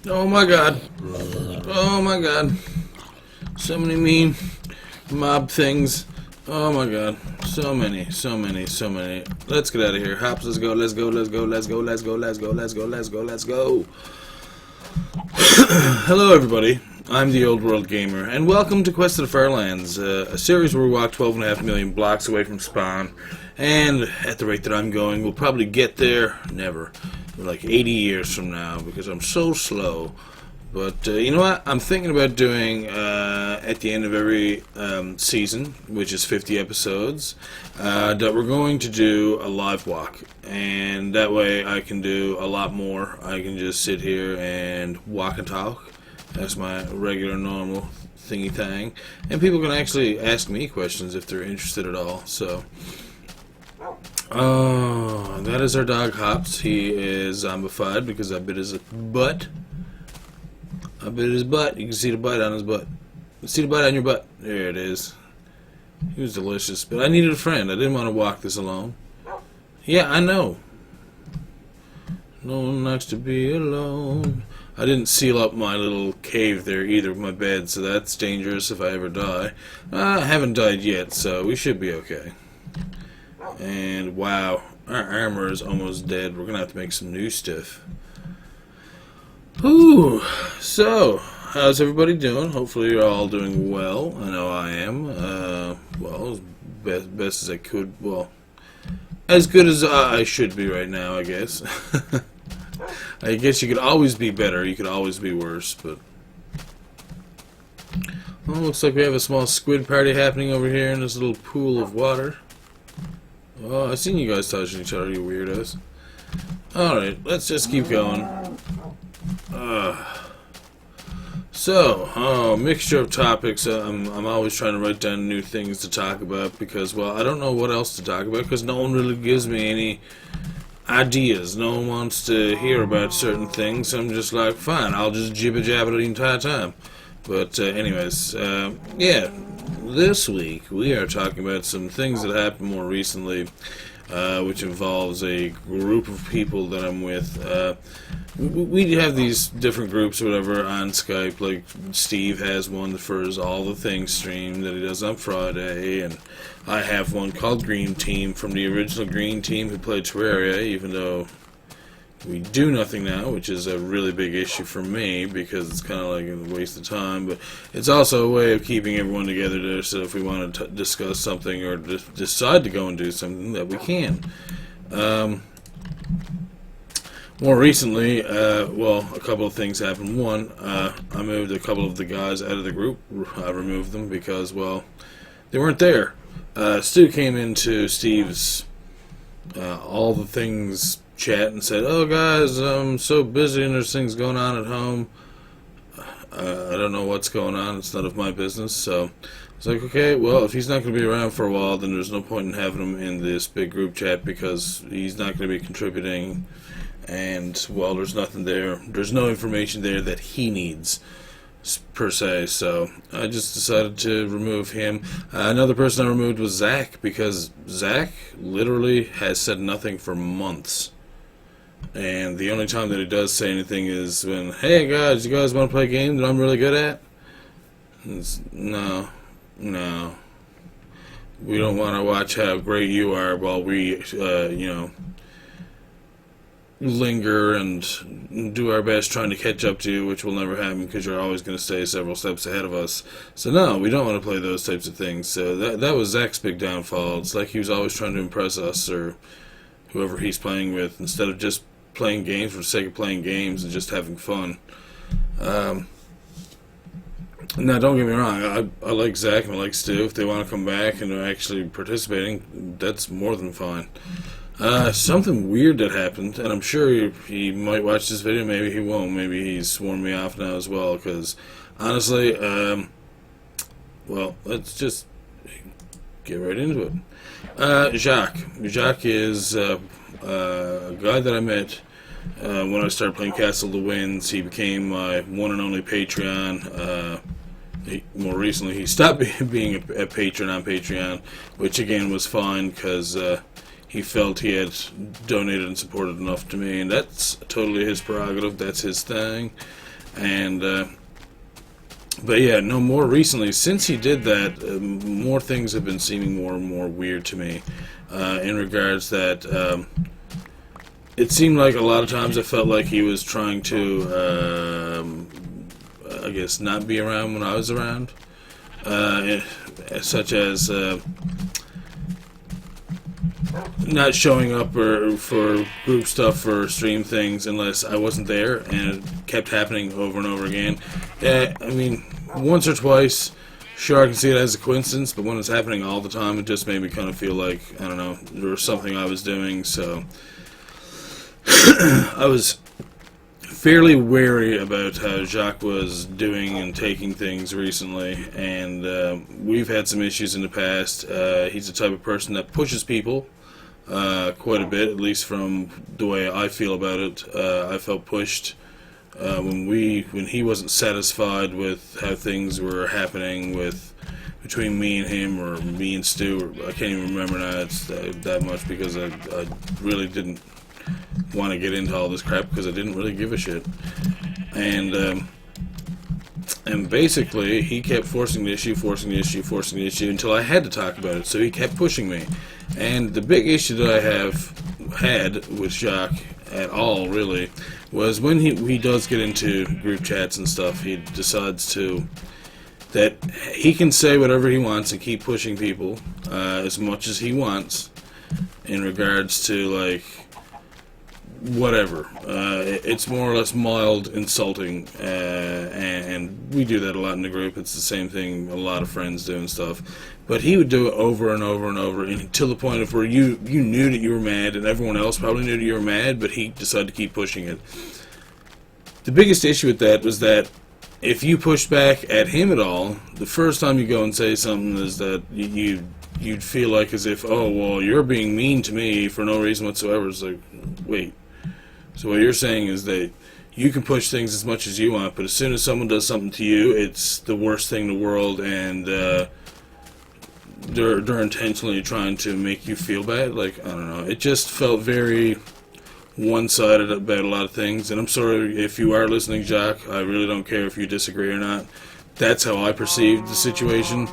Oh my god. Oh my god. So many mean mob things. Oh my god. So many, so many, so many. Let's get out of here. Hops, let's go, let's go, let's go, let's go, let's go, let's go, let's go, let's go, let's go. Hello everybody. I'm the Old World Gamer, and welcome to Quest of the Fairlands, a series where we walk 12.5 million blocks away from spawn, and at the rate that I'm going, we'll probably get there, never, like 80 years from now, because I'm so slow. But you know what, I'm thinking about doing, at the end of every season, which is 50 episodes, that we're going to do a live walk, and that way I can do a lot more. I can just sit here and walk and talk. That's my regular, normal thingy thing. And people can actually ask me questions if they're interested at all. So, that is our dog Hops. He is zombified because I bit his butt. I bit his butt. You can see the bite on his butt. See the bite on your butt. There it is. He was delicious. But I needed a friend. I didn't want to walk this alone. Yeah, I know. No one likes to be alone. I didn't seal up my little cave there either with my bed, so that's dangerous if I ever die. I haven't died yet, so we should be okay. And wow, our armor is almost dead. We're gonna have to make some new stuff. Whew. So, how's everybody doing? Hopefully you're all doing well. I know I am. Well, as best as I could. Well, as good as I should be right now, I guess. I guess you could always be better, you could always be worse, but... Well, looks like we have a small squid party happening over here in this little pool of water. Oh, I've seen you guys touching each other, you weirdos. Alright, let's just keep going. Mixture of topics. I'm always trying to write down new things to talk about because, well, I don't know what else to talk about because no one really gives me any ideas. No one wants to hear about certain things, so I'm just like, fine, I'll just jibber-jabber the entire time. But anyways, yeah, this week we are talking about some things that happened more recently, which involves a group of people that I'm with. We have these different groups or whatever on Skype, like Steve has one for his All the Things stream that he does on Friday, and I have one called Green Team from the original Green Team who played Terraria, even though we do nothing now, which is a really big issue for me because it's kind of like a waste of time, but it's also a way of keeping everyone together there, so if we want to discuss something or decide to go and do something, that we can. More recently, well, a couple of things happened. One, I moved a couple of the guys out of the group. I removed them because, well, they weren't there. Stu came into Steve's All the Things chat and said, "Oh, guys, I'm so busy and there's things going on at home. I don't know what's going on. It's none of my business." So it's like, okay, well, if he's not going to be around for a while, then there's no point in having him in this big group chat because he's not going to be contributing. And, well, there's nothing there. There's no information there that he needs, per se. So I just decided to remove him. Another person I removed was Zach, because Zach literally has said nothing for months. And the only time that he does say anything is when, "Hey, guys, you guys want to play a game that I'm really good at?" No. We don't want to watch how great you are while we, you know, linger and do our best trying to catch up to you, which will never happen because you're always going to stay several steps ahead of us. So no, we don't want to play those types of things. So that was Zach's big downfall. It's like he was always trying to impress us or whoever he's playing with instead of just playing games for the sake of playing games and just having fun. Now, don't get me wrong, I like Zach and I like Stu. If they want to come back and are actually participating, that's more than fine. Something weird that happened, and I'm sure he might watch this video, maybe he won't, maybe he's sworn me off now as well, because honestly, well, let's just get right into it. Jacques is a guy that I met when I started playing Castle of the Winds. He became my one and only Patreon. More recently, he stopped being a patron on Patreon, which again was fine, because he felt he had donated and supported enough to me, and that's totally his prerogative. That's his thing. And but yeah, no, more recently, since he did that, more things have been seeming more and more weird to me, in regards that it seemed like a lot of times I felt like he was trying to, I guess, not be around when I was around, such as not showing up or for group stuff or stream things unless I wasn't there, and it kept happening over and over again. I mean, once or twice, sure, I can see it as a coincidence, but when it's happening all the time, it just made me kind of feel like, I don't know, there was something I was doing, so I was fairly wary about how Jacques was doing and taking things recently, and we've had some issues in the past. He's the type of person that pushes people quite a bit, at least from the way I feel about it. I felt pushed when he wasn't satisfied with how things were happening between me and him, or me and Stu. Or I can't even remember now. It's that much, because I really didn't want to get into all this crap because I didn't really give a shit. And basically he kept forcing the issue until I had to talk about it. So he kept pushing me. And the big issue that I have had with Jacques at all, really, was when he does get into group chats and stuff, he decides that he can say whatever he wants and keep pushing people as much as he wants in regards to, like, whatever. It's more or less mild insulting, and we do that a lot in the group. It's the same thing a lot of friends do and stuff. But he would do it over and over and over, until the point of where you knew that you were mad, and everyone else probably knew that you were mad, but he decided to keep pushing it. The biggest issue with that was that if you pushed back at him at all, the first time you go and say something is that you'd feel like as if, oh, well, you're being mean to me for no reason whatsoever. It's like, wait. So what you're saying is that you can push things as much as you want, but as soon as someone does something to you, it's the worst thing in the world, and they're intentionally trying to make you feel bad. Like, I don't know. It just felt very one-sided about a lot of things, and I'm sorry if you are listening, Jacques. I really don't care if you disagree or not. That's how I perceived the situation.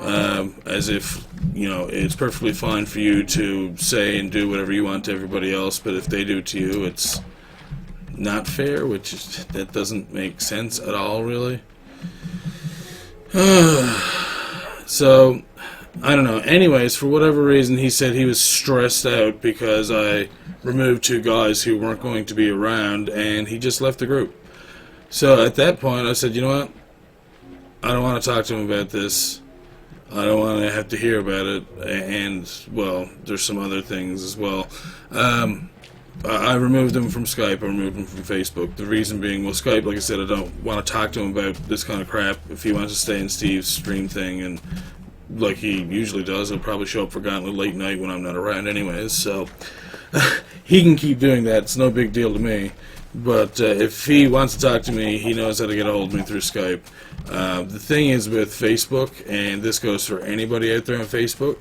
As if, it's perfectly fine for you to say and do whatever you want to everybody else, but if they do it to you, it's not fair, that doesn't make sense at all, really. So, I don't know. Anyways, for whatever reason, he said he was stressed out because I removed 2 guys who weren't going to be around, and he just left the group. So, at that point, I said, you know what? I don't want to talk to him about this. I don't want to have to hear about it, and, well, there's some other things as well. I removed him from Skype, I removed him from Facebook. The reason being, well, Skype, like I said, I don't want to talk to him about this kind of crap. If he wants to stay in Steve's stream thing, and like he usually does, he'll probably show up for Gauntlet late night when I'm not around anyways, so he can keep doing that. It's no big deal to me. But if he wants to talk to me, he knows how to get a hold of me through Skype. The thing is with Facebook, and this goes for anybody out there on Facebook,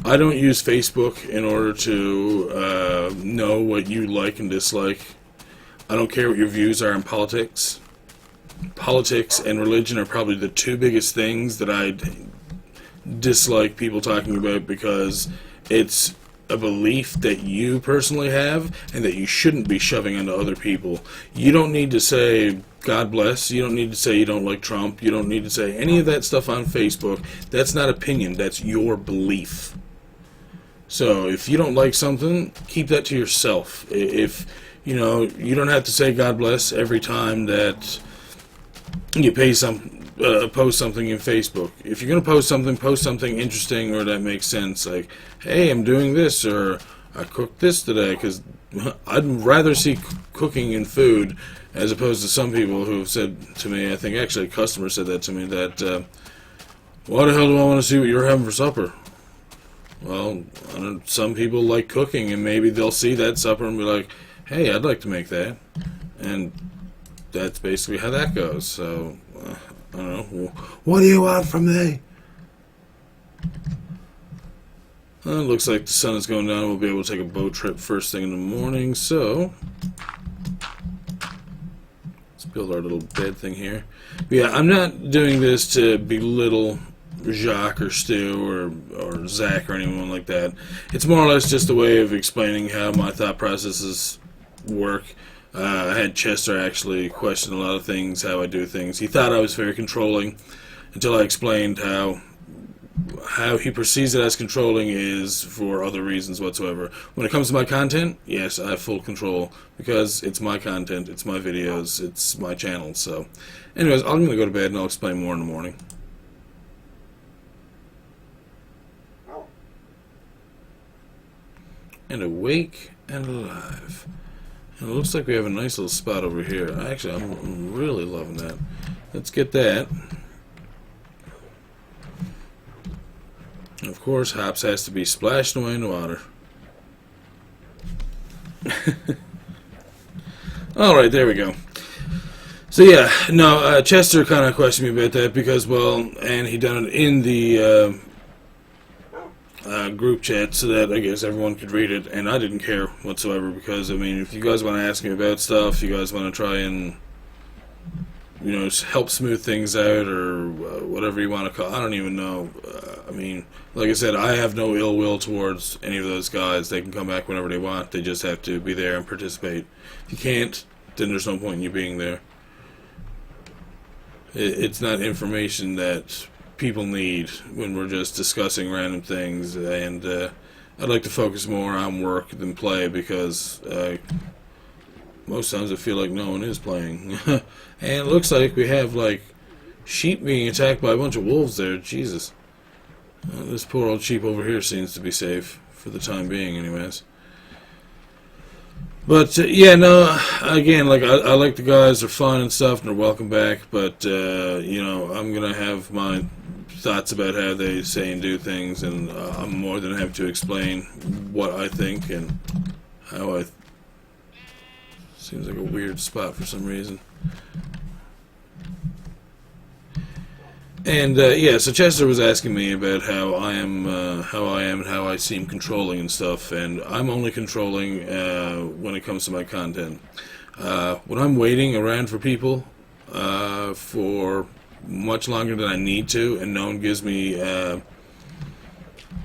I don't use Facebook in order to know what you like and dislike. I don't care what your views are on politics. Politics and religion are probably the 2 biggest things that I dislike people talking about, because it's a belief that you personally have and that you shouldn't be shoving onto other people. You don't need to say God bless. You don't need to say you don't like Trump. You don't need to say any of that stuff on Facebook. That's not opinion. That's your belief. So if you don't like something, keep that to yourself. If you don't have to say God bless every time that you post something in Facebook. If you're going to post something interesting or that makes sense. Like, hey, I'm doing this, or I cooked this today, because I'd rather see cooking and food as opposed to some people who have said to me, I think actually a customer said that to me, that, why the hell do I want to see what you're having for supper? Well, some people like cooking, and maybe they'll see that supper and be like, hey, I'd like to make that. And that's basically how that goes. So, I don't know. What do you want from me? Well, it looks like the sun is going down. We'll be able to take a boat trip first thing in the morning, so let's build our little bed thing here. But yeah, I'm not doing this to belittle Jacques or Stu or Zach or anyone like that. It's more or less just a way of explaining how my thought processes work. I had Chester actually question a lot of things, how I do things. He thought I was very controlling until I explained how he perceives it as controlling is for other reasons whatsoever. When it comes to my content, yes, I have full control because it's my content, it's my videos, it's my channel. So, anyways, I'm going to go to bed and I'll explain more in the morning. And awake and alive. And it looks like we have a nice little spot over here. Actually, I'm really loving that. Let's get that. Of course, hops has to be splashed away in the water. Alright, there we go. So yeah, no, Chester kind of questioned me about that because, well, and he done it in the group chat so that I guess everyone could read it, and I didn't care whatsoever because, I mean, if you guys want to ask me about stuff, you guys want to try and, you know, help smooth things out or whatever you want to call it. I don't even know. I mean, like I said, I have no ill will towards any of those guys. They can come back whenever they want. They just have to be there and participate. If you can't, then there's no point in you being there. It's not information that people need when we're just discussing random things, and I'd like to focus more on work than play because most times I feel like no one is playing. And it looks like we have like sheep being attacked by a bunch of wolves there. Jesus. This poor old sheep over here seems to be safe for the time being anyways. But yeah, no, again, like I like the guys, they're fun and stuff and they're welcome back, but you know, I'm gonna have my thoughts about how they say and do things, and I'm more than happy to explain what I think and how I seems like a weird spot for some reason. And yeah, so Chester was asking me about how I am and how I seem controlling and stuff, and I'm only controlling when it comes to my content. When I'm waiting around for people for much longer than I need to, and no one gives me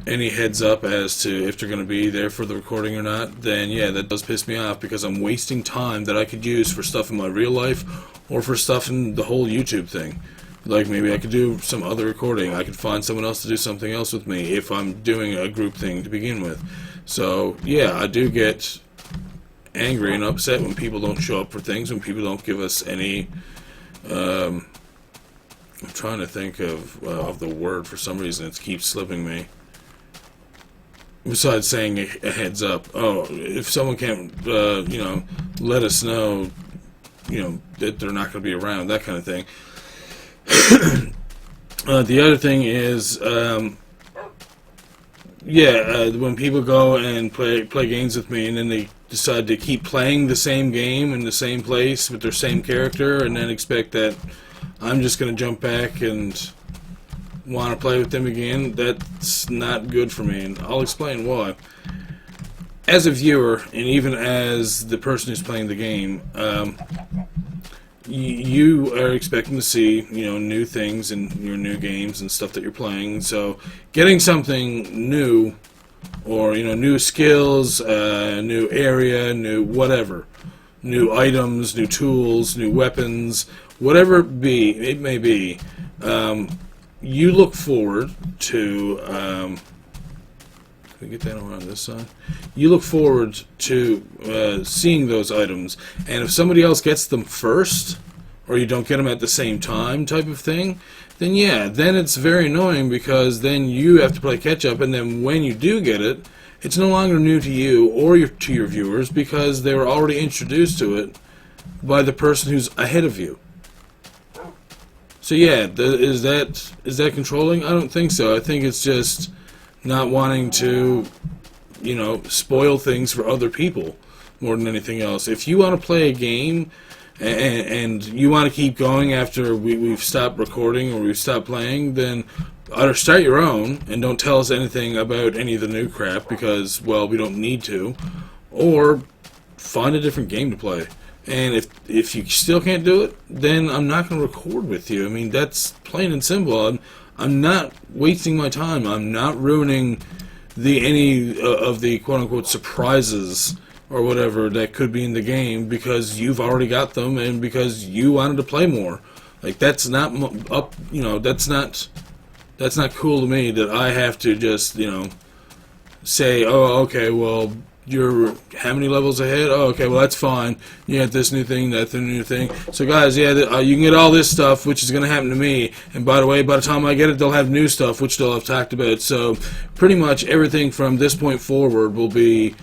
any heads up as to if they're going to be there for the recording or not, then yeah, that does piss me off because I'm wasting time that I could use for stuff in my real life or for stuff in the whole YouTube thing. Like maybe I could do some other recording. I could find someone else to do something else with me if I'm doing a group thing to begin with. So yeah, I do get angry and upset when people don't show up for things, when people don't give us any I'm trying to think of the word for some reason. It keeps slipping me. Besides saying a heads up. Oh, if someone can't, you know, let us know, you know, that they're not going to be around, that kind of thing. The other thing is, yeah, when people go and play games with me and then they decide to keep playing the same game in the same place with their same character and then expect that I'm just going to jump back and want to play with them again, that's not good for me, and I'll explain why. As a viewer, and even as the person who's playing the game, you are expecting to see, you know, new things in your new games and stuff that you're playing. So getting something new, or, you know, new skills, new area, new whatever, new items, new tools, new weapons, whatever it may be, you look forward to, can we get that around this side? You look forward to seeing those items, and if somebody else gets them first, or you don't get them at the same time type of thing, then yeah, then it's very annoying because then you have to play catch up, and then when you do get it, it's no longer new to you or to your viewers because they were already introduced to it by the person who's ahead of you. So yeah, is that controlling? I don't think so. I think it's just not wanting to, you know, spoil things for other people more than anything else. If you want to play a game and you want to keep going after we've stopped recording or we've stopped playing, then either start your own and don't tell us anything about any of the new crap because, well, we don't need to, or find a different game to play. And if you still can't do it, then I'm not going to record with you. I mean, that's plain and simple. I'm not wasting my time. I'm not ruining any of the quote-unquote surprises or whatever that could be in the game because you've already got them and because you wanted to play more. Like, that's not that's not cool to me that I have to just, say, oh, okay, well, you're how many levels ahead? Oh, okay, well, that's fine. You got this new thing, that new thing. So, guys, yeah, you can get all this stuff, which is going to happen to me. And by the way, by the time I get it, they'll have new stuff, which they'll have talked about. So, pretty much everything from this point forward will be,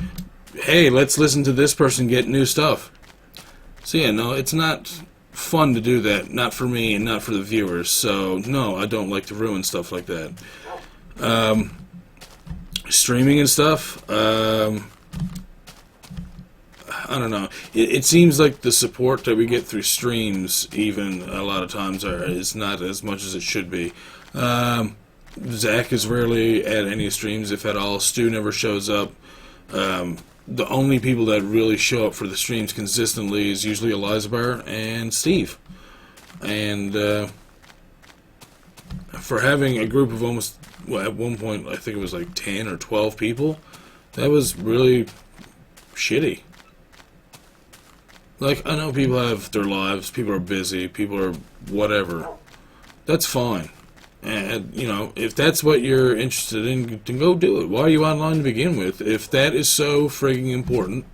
hey, let's listen to this person get new stuff. So, yeah, no, it's not fun to do that. Not for me and not for the viewers. So, no, I don't like to ruin stuff like that. Streaming and stuff, I don't know. It seems like the support that we get through streams, even a lot of times, is not as much as it should be. Zach is rarely at any streams, if at all. Stu never shows up. The only people that really show up for the streams consistently is usually Elizabeth and Steve. And for having a group of almost, well, at one point, I think it was like 10 or 12 people, that was really shitty. Like, I know people have their lives, people are busy, people are whatever. That's fine. And, if that's what you're interested in, then go do it. Why are you online to begin with? If that is so frigging important,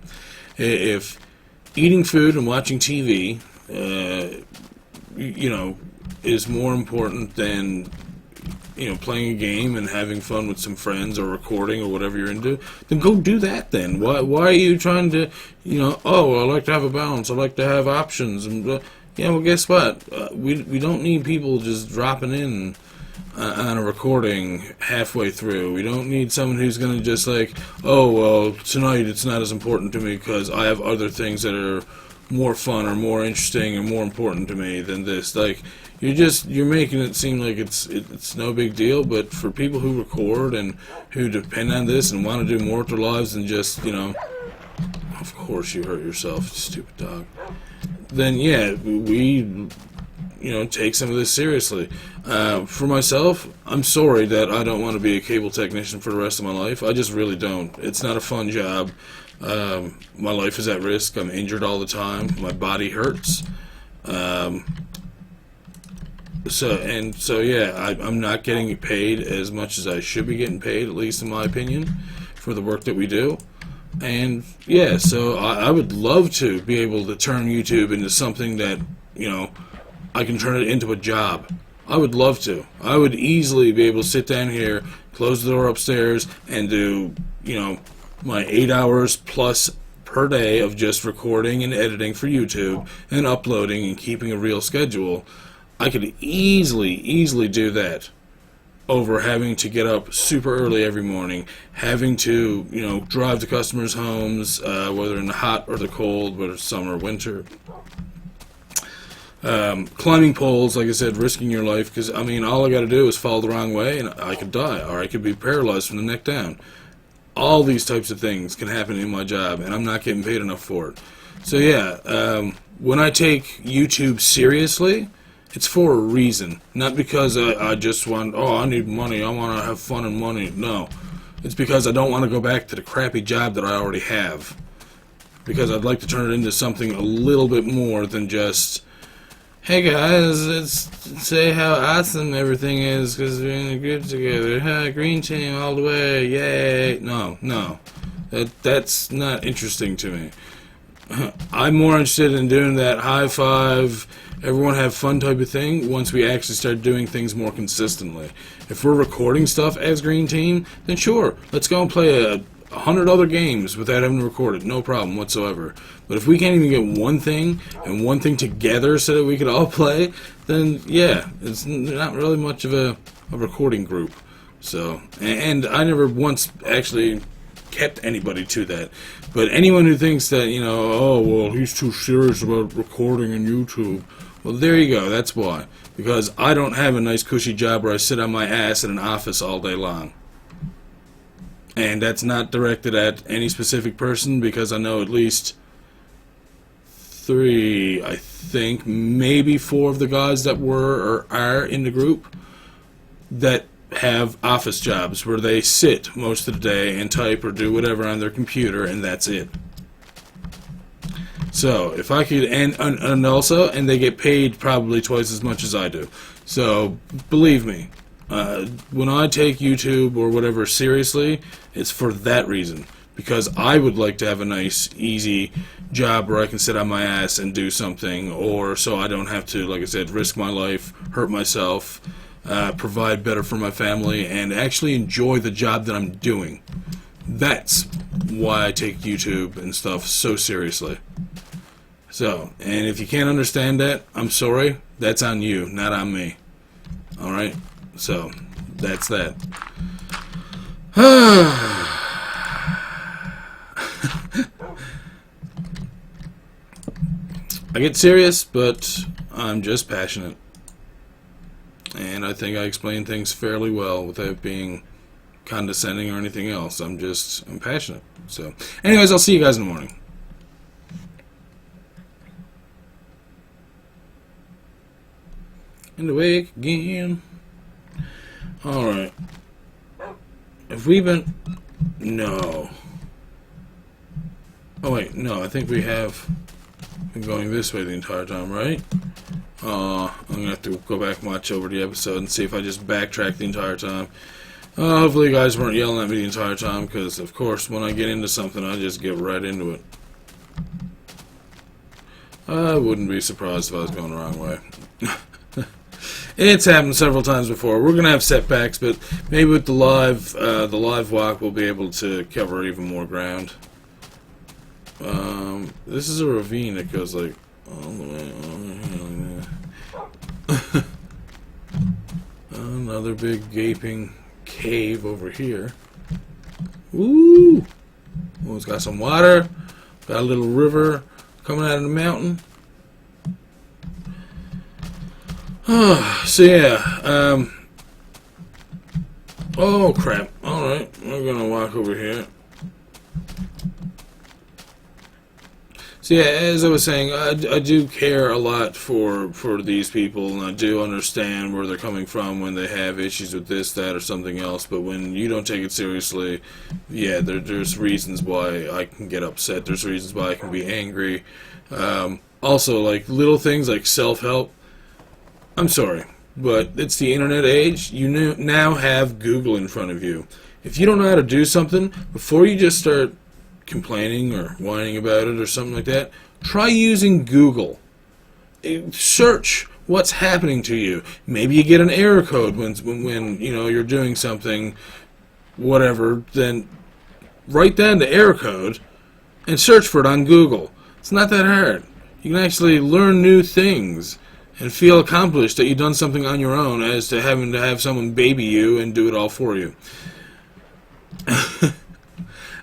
if eating food and watching TV, is more important than playing a game and having fun with some friends or recording or whatever you're into, then go do that then. Why are you trying to, oh, I like to have a balance, I like to have options, and yeah, well, guess what? We don't need people just dropping in on a recording halfway through. We don't need someone who's going to just like, oh, well, tonight it's not as important to me because I have other things that are more fun or more interesting or more important to me than this. Like, you're making it seem like it's no big deal, but for people who record and who depend on this and want to do more with their lives than just, of course you hurt yourself, stupid dog. Then yeah, we take some of this seriously. For myself, I'm sorry that I don't want to be a cable technician for the rest of my life. I just really don't. It's not a fun job. My life is at risk. I'm injured all the time. My body hurts. So yeah, I'm not getting paid as much as I should be getting paid, at least in my opinion, for the work that we do. And yeah, so I would love to be able to turn YouTube into something that, I can turn it into a job. I would love to. I would easily be able to sit down here, close the door upstairs, and do, my 8 hours plus per day of just recording and editing for YouTube and uploading and keeping a real schedule. I could easily do that over having to get up super early every morning, having to, drive to customers' homes, whether in the hot or the cold, whether it's summer or winter. Climbing poles, like I said, risking your life, because, all I got to do is fall the wrong way and I could die, or I could be paralyzed from the neck down. All these types of things can happen in my job, and I'm not getting paid enough for it. So yeah, when I take YouTube seriously, it's for a reason. Not because I just want, I need money, I want to have fun and money. No. It's because I don't want to go back to the crappy job that I already have. Because I'd like to turn it into something a little bit more than just, hey guys, let's say how awesome everything is because we're in a group together. Green team all the way, yay. No. That's not interesting to me. I'm more interested in doing that high five, everyone have fun type of thing once we actually start doing things more consistently. If we're recording stuff as Green Team, then sure, let's go and play 100 other games without having to record it, no problem whatsoever. But if we can't even get one thing and one thing together so that we could all play, then yeah, it's not really much of a recording group. So, and I never once actually kept anybody to that. But anyone who thinks that, oh, well, he's too serious about recording on YouTube, Well, there you go. That's why. Because I don't have a nice cushy job where I sit on my ass in an office all day long. And that's not directed at any specific person, because I know at least 3, I think, maybe 4 of the guys that were or are in the group that have office jobs where they sit most of the day and type or do whatever on their computer, and that's it. So if I could, and also, and they get paid probably twice as much as I do. So believe me, when I take YouTube or whatever seriously, it's for that reason. Because I would like to have a nice, easy job where I can sit on my ass and do something, or so I don't have to, like I said, risk my life, hurt myself, provide better for my family, and actually enjoy the job that I'm doing. That's why I take YouTube and stuff so seriously. So, and if you can't understand that, I'm sorry. That's on you, not on me. Alright? So, that's that. I get serious, but I'm just passionate. And I think I explain things fairly well without being condescending or anything else. I'm passionate. So, anyways, I'll see you guys in the morning. And awake again. Alright. Have we been... No. Oh wait, no, I think we have been going this way the entire time, right? I'm gonna have to go back and watch over the episode and see if I just backtrack the entire time. Hopefully you guys weren't yelling at me the entire time, because of course when I get into something I just get right into it. I wouldn't be surprised if I was going the wrong way. It's happened several times before. We're gonna have setbacks, but maybe with the live walk we'll be able to cover even more ground. This is a ravine that goes like all the way over here. Another big gaping cave over here. Ooh! Oh, it's got some water. Got a little river coming out of the mountain. So yeah, oh crap. Alright, we're gonna walk over here. So yeah, as I was saying, I do care a lot for these people, and I do understand where they're coming from when they have issues with this, that, or something else, but when you don't take it seriously, yeah, there's reasons why I can get upset, there's reasons why I can be angry. Also, like, little things like self-help, I'm sorry, but it's the internet age. You now have Google in front of you. If you don't know how to do something, before you just start complaining or whining about it or something like that, try using Google. Search what's happening to you. Maybe you get an error code when you know you're doing something, whatever. Then write down the error code and search for it on Google. It's not that hard. You can actually learn new things and feel accomplished that you've done something on your own, as to having to have someone baby you and do it all for you.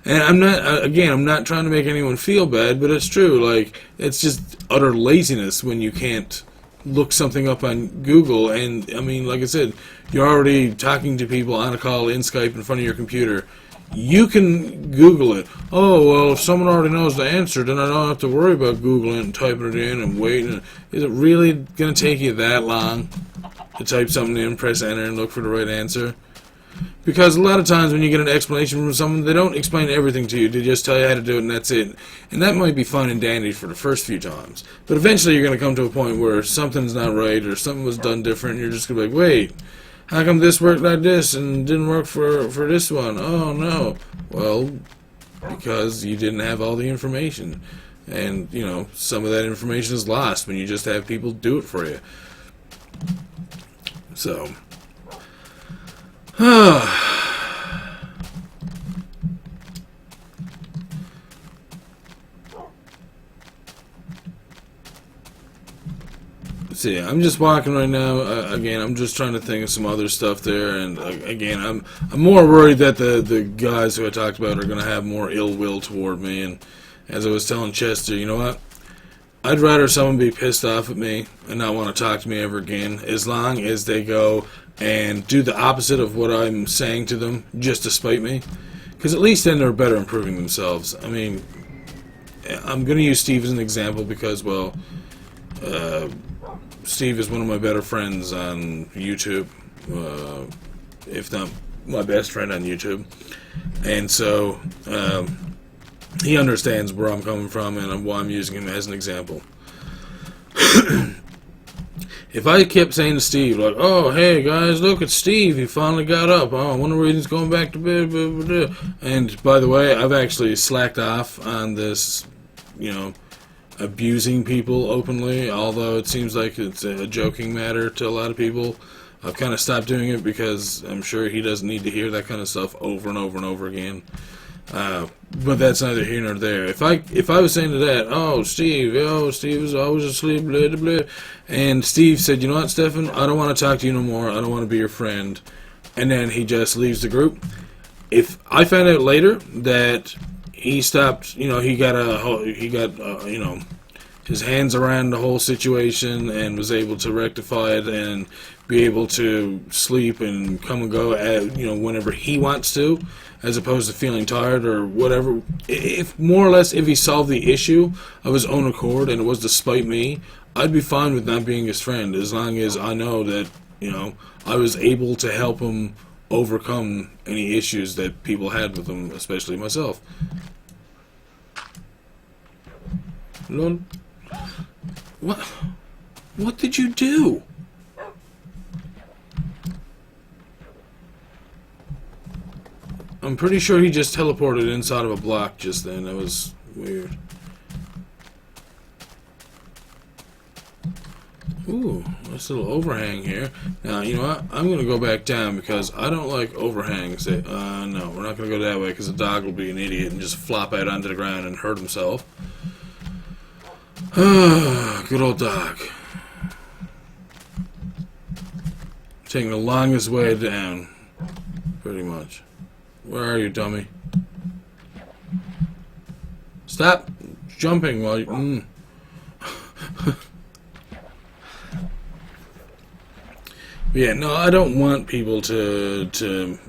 And I'm not trying to make anyone feel bad, but it's true. Like, it's just utter laziness when you can't look something up on Google. And, I mean, like I said, you're already talking to people on a call in Skype in front of your computer. You can Google it. Oh, well, if someone already knows the answer, then I don't have to worry about Googling it and typing it in and waiting. Is it really going to take you that long to type something in, press enter, and look for the right answer? Because a lot of times when you get an explanation from someone, they don't explain everything to you. They just tell you how to do it, and that's it. And that might be fine and dandy for the first few times. But eventually you're going to come to a point where something's not right, or something was done different, and you're just going to be like, wait, how come this worked like this and didn't work for this one? Oh, no. Well, because you didn't have all the information. And, you know, some of that information is lost when you just have people do it for you. So... So yeah, I'm just walking right now. Again, I'm just trying to think of some other stuff there, and again, I'm more worried that the guys who I talked about are going to have more ill will toward me. And as I was telling Chester, you know what? I'd rather someone be pissed off at me and not want to talk to me ever again, as long as they go and do the opposite of what I'm saying to them just to spite me. Because at least then they're better improving themselves. I mean, I'm going to use Steve as an example because, well, Steve is one of my better friends on YouTube, if not my best friend on YouTube. And so, he understands where I'm coming from and why I'm using him as an example. If I kept saying to Steve, like, oh, hey, guys, look, it's Steve. He finally got up. Oh, one of the reasons going back to bed. Blah, blah, blah. And, by the way, I've actually slacked off on this, you know, abusing people openly, although it seems like it's a joking matter to a lot of people. I've kind of stopped doing it because I'm sure he doesn't need to hear that kind of stuff over and over and over again. But that's neither here nor there. If I was saying to that, oh, Steve is always asleep, blah, blah, blah, and Steve said, you know what, Stefan, I don't want to talk to you no more, I don't want to be your friend, and then he just leaves the group. If I found out later that he stopped, you know, he got you know, his hands around the whole situation and was able to rectify it and be able to sleep and come and go at, you know, whenever he wants to, as opposed to feeling tired or whatever. If more or less, if he solved the issue of his own accord and it was to spite me, I'd be fine with not being his friend, as long as I know that, you know, I was able to help him overcome any issues that people had with him, especially myself. Lol. What did you do? I'm pretty sure he just teleported inside of a block just then. That was weird. Ooh, nice little overhang here. Now, you know what? I'm going to go back down because I don't like overhangs. No, we're not going to go that way because the dog will be an idiot and just flop out onto the ground and hurt himself. Good old dog. Taking the longest way down, pretty much. Where are you, dummy? Stop jumping while you... Yeah, no, I don't want people to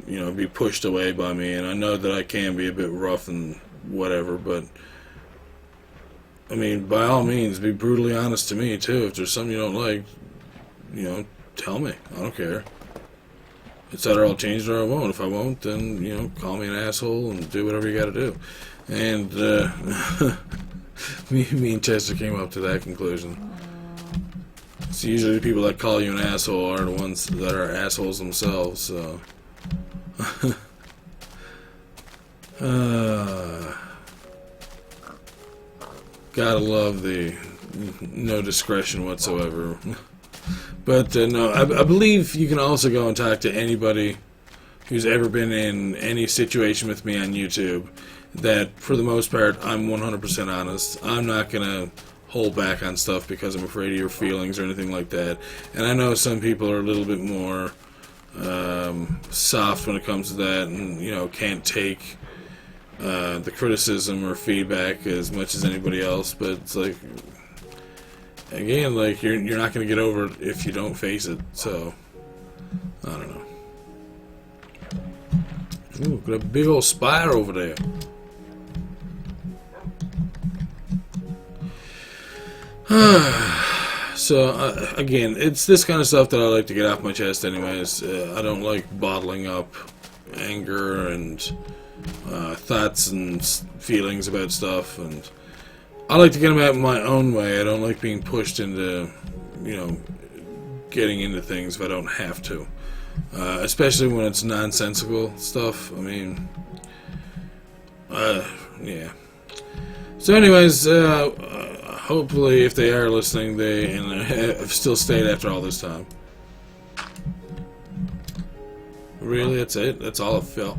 you know, be pushed away by me, and I know that I can be a bit rough and whatever, but I mean, by all means, be brutally honest to me too. If there's something you don't like, you know, tell me. I don't care. It's either I'll change it or I won't. If I won't, then, you know, call me an asshole and do whatever you gotta do. And me and Chester came up to that conclusion. It's usually the people that call you an asshole are the ones that are assholes themselves, so. Gotta love the no discretion whatsoever. But no, I believe you can also go and talk to anybody who's ever been in any situation with me on YouTube. That for the most part, I'm 100% honest. I'm not gonna hold back on stuff because I'm afraid of your feelings or anything like that. And I know some people are a little bit more soft when it comes to that, and you know, can't take the criticism or feedback as much as anybody else. But it's like, again, like you're not going to get over it if you don't face it. So I don't know. Ooh, got a big old spider over there. So again, it's this kind of stuff that I like to get off my chest anyways. I don't like bottling up anger and thoughts and feelings about stuff, and I like to get them out in my own way. I don't like being pushed into, you know, getting into things if I don't have to, especially when it's nonsensical stuff. I mean, yeah. So anyways, hopefully if they are listening, they have still stayed after all this time. Really, that's it? That's all I felt?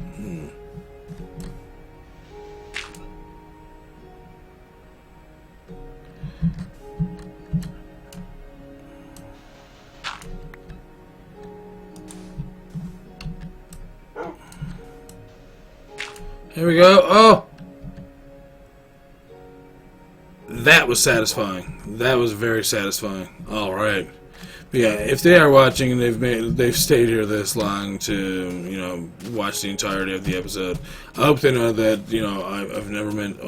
Here we go. Oh! That was satisfying. That was very satisfying. All right. But yeah, if they are watching and they've stayed here this long to watch the entirety of the episode, I hope they know that I've never meant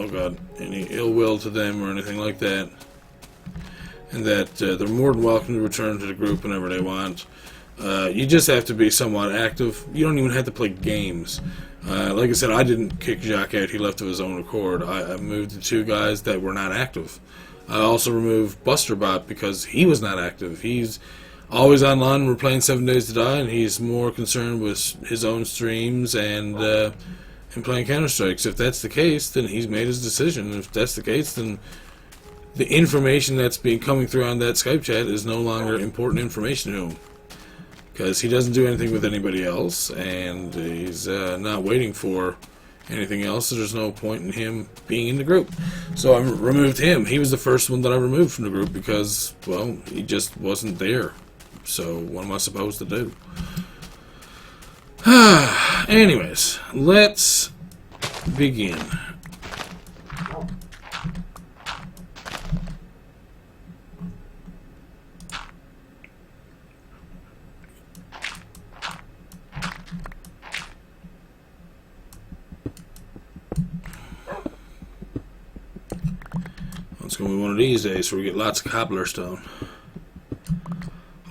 any ill will to them or anything like that, and that they're more than welcome to return to the group whenever they want. You just have to be somewhat active. You don't even have to play games. Like I said, I didn't kick Jacques out. He left of his own accord. I moved the 2 guys that were not active. I also removed Busterbot because he was not active. He's always online. We're playing 7 Days to Die, and he's more concerned with his own streams and playing Counter-Strikes. If that's the case, then he's made his decision. If that's the case, then the information that's been coming through on that Skype chat is no longer important information to him. Because he doesn't do anything with anybody else, and he's not waiting for anything else, so there's no point in him being in the group. So I removed him. He was the first one that I removed from the group because, well, he just wasn't there. So what am I supposed to do? Anyways, let's begin. It's going to be one of these days where we get lots of cobbler stone.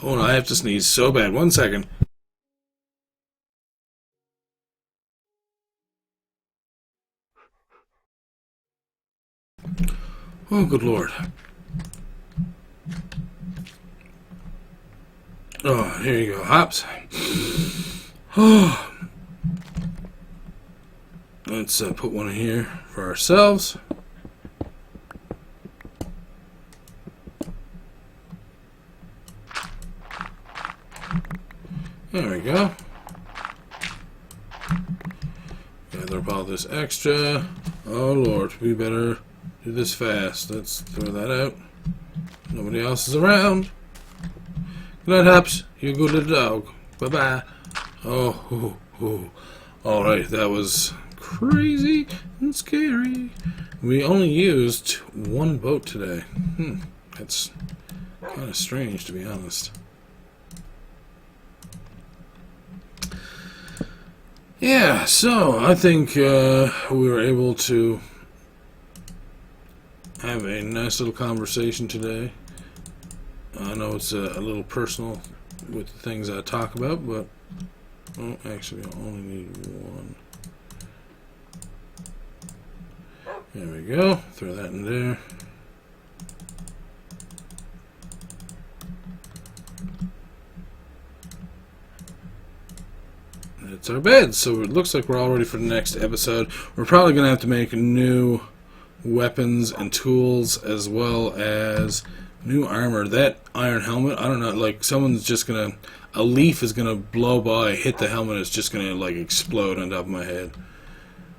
Oh no, I have to sneeze so bad. 1 second. Oh, good lord. Oh, here you go. Hops. Oh. Let's put one in here for ourselves. There we go. Gather up all this extra. Oh lord, we better do this fast. Let's throw that out. Nobody else is around. Good night, Hops. You good little dog. Bye-bye. Oh, alright, that was crazy and scary. We only used 1 boat today. That's kind of strange, to be honest. Yeah, so I think we were able to have a nice little conversation today. I know it's a little personal with the things I talk about, but actually I only need 1. There we go. Throw that in there. It's our bed, so it looks like we're all ready for the next episode. We're probably going to have to make new weapons and tools as well as new armor. That iron helmet, I don't know, like someone's just going to, a leaf is going to blow by, hit the helmet, it's just going to like explode on top of my head.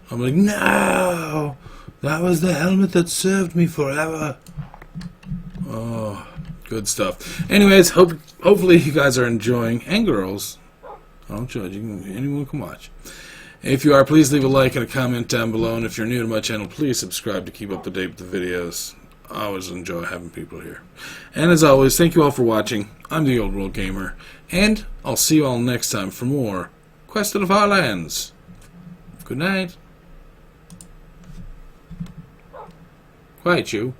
I'm like, no! That was the helmet that served me forever. Oh, good stuff. Anyways, hopefully you guys are enjoying, and girls. I don't judge. Anyone can watch. If you are, please leave a like and a comment down below. And if you're new to my channel, please subscribe to keep up to date with the videos. I always enjoy having people here. And as always, thank you all for watching. I'm the Old World Gamer. And I'll see you all next time for more Quest of the Far Lands. Good night. Quiet, you.